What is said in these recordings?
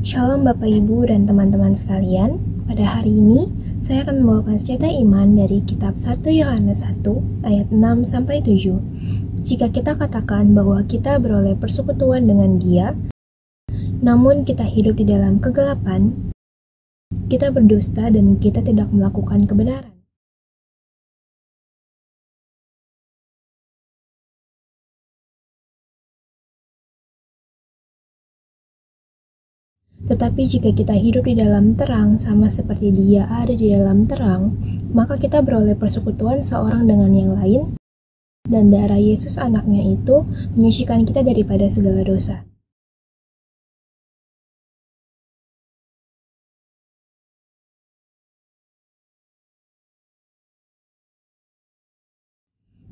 Shalom Bapak Ibu dan teman-teman sekalian. Pada hari ini, saya akan membawakan cerita iman dari kitab 1 Yohanes 1 ayat 6-7. Jika kita katakan bahwa kita beroleh persekutuan dengan Dia, namun kita hidup di dalam kegelapan, kita berdusta dan kita tidak melakukan kebenaran. Tetapi jika kita hidup di dalam terang sama seperti Dia ada di dalam terang, maka kita beroleh persekutuan seorang dengan yang lain, dan darah Yesus anaknya itu menyucikan kita daripada segala dosa.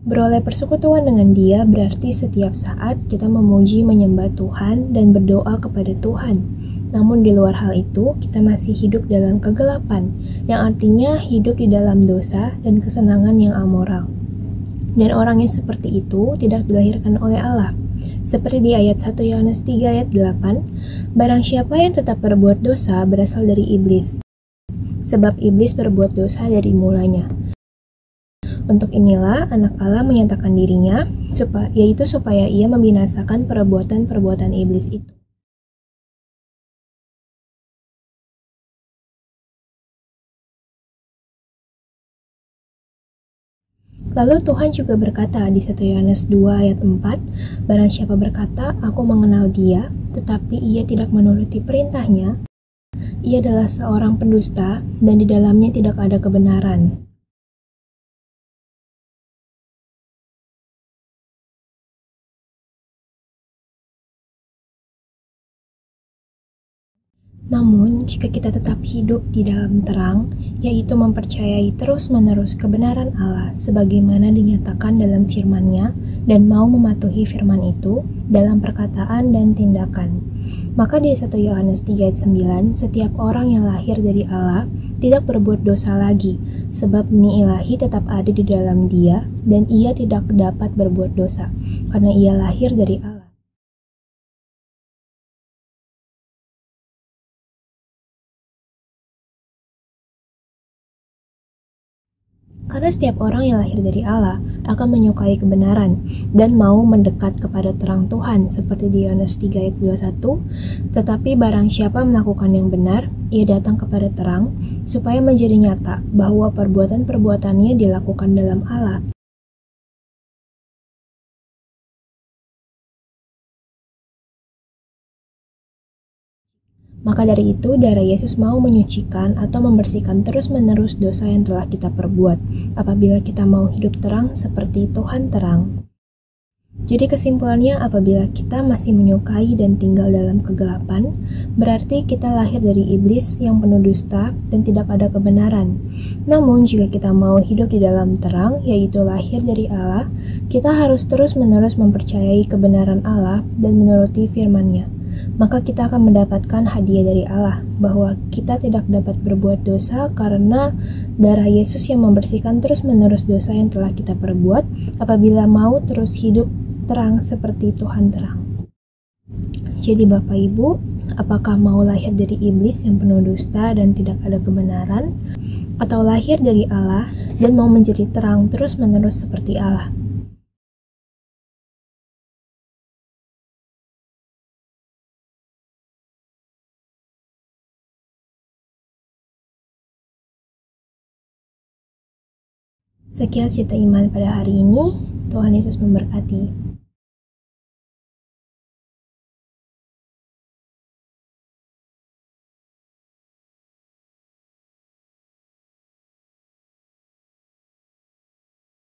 Beroleh persekutuan dengan Dia berarti setiap saat kita memuji menyembah Tuhan dan berdoa kepada Tuhan. Namun di luar hal itu, kita masih hidup dalam kegelapan, yang artinya hidup di dalam dosa dan kesenangan yang amoral. Dan orang yang seperti itu tidak dilahirkan oleh Allah. Seperti di ayat 1 Yohanes 3 ayat 8, barang siapa yang tetap berbuat dosa berasal dari iblis, sebab iblis berbuat dosa dari mulanya. Untuk inilah anak Allah menyatakan dirinya, yaitu supaya ia membinasakan perbuatan-perbuatan iblis itu. Lalu Tuhan juga berkata di 1 Yohanes 2 ayat 4, barang siapa berkata, aku mengenal Dia, tetapi ia tidak menuruti perintahnya, ia adalah seorang pendusta dan di dalamnya tidak ada kebenaran. Namun, jika kita tetap hidup di dalam terang, yaitu mempercayai terus-menerus kebenaran Allah sebagaimana dinyatakan dalam firman-Nya dan mau mematuhi firman itu dalam perkataan dan tindakan, maka di 1 Yohanes 3 ayat 9, setiap orang yang lahir dari Allah tidak berbuat dosa lagi, sebab benih ilahi tetap ada di dalam dia dan ia tidak dapat berbuat dosa, karena ia lahir dari Allah. Karena setiap orang yang lahir dari Allah akan menyukai kebenaran dan mau mendekat kepada terang Tuhan seperti di Yohanes 3 ayat 21, tetapi barang siapa melakukan yang benar, ia datang kepada terang supaya menjadi nyata bahwa perbuatan-perbuatannya dilakukan dalam Allah. Maka dari itu, darah Yesus mau menyucikan atau membersihkan terus-menerus dosa yang telah kita perbuat, apabila kita mau hidup terang seperti Tuhan terang. Jadi kesimpulannya, apabila kita masih menyukai dan tinggal dalam kegelapan, berarti kita lahir dari iblis yang penuh dusta dan tidak ada kebenaran. Namun, jika kita mau hidup di dalam terang, yaitu lahir dari Allah, kita harus terus-menerus mempercayai kebenaran Allah dan menuruti firman-Nya. Maka kita akan mendapatkan hadiah dari Allah, bahwa kita tidak dapat berbuat dosa karena darah Yesus yang membersihkan terus-menerus dosa yang telah kita perbuat apabila mau terus hidup terang seperti Tuhan terang. Jadi Bapak Ibu, apakah mau lahir dari iblis yang penuh dusta dan tidak ada kebenaran, atau lahir dari Allah dan mau menjadi terang terus-menerus seperti Allah? Sekian cerita iman pada hari ini. Tuhan Yesus memberkati.